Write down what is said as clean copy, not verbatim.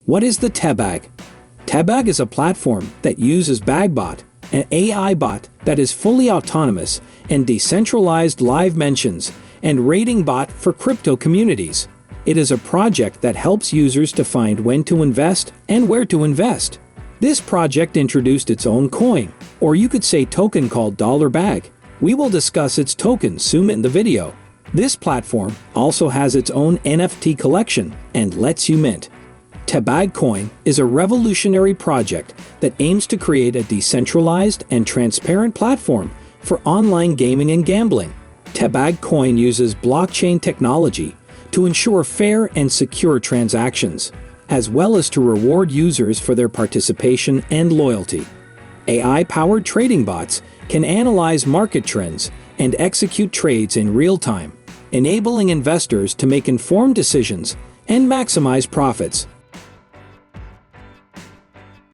What is the tehbag? Tehbag is a platform that uses BagBot, an AI bot that is fully autonomous and decentralized live mentions and rating bot for crypto communities. It is a project that helps users to find when to invest and where to invest. This project introduced its own coin, or you could say token called $bag. We will discuss its token soon in the video. This platform also has its own NFT collection and lets you mint. Tehbag coin is a revolutionary project that aims to create a decentralized and transparent platform for online gaming and gambling. Tehbag coin uses blockchain technology to ensure fair and secure transactions, as well as to reward users for their participation and loyalty. AI-powered trading bots can analyze market trends and execute trades in real time, enabling investors to make informed decisions and maximize profits.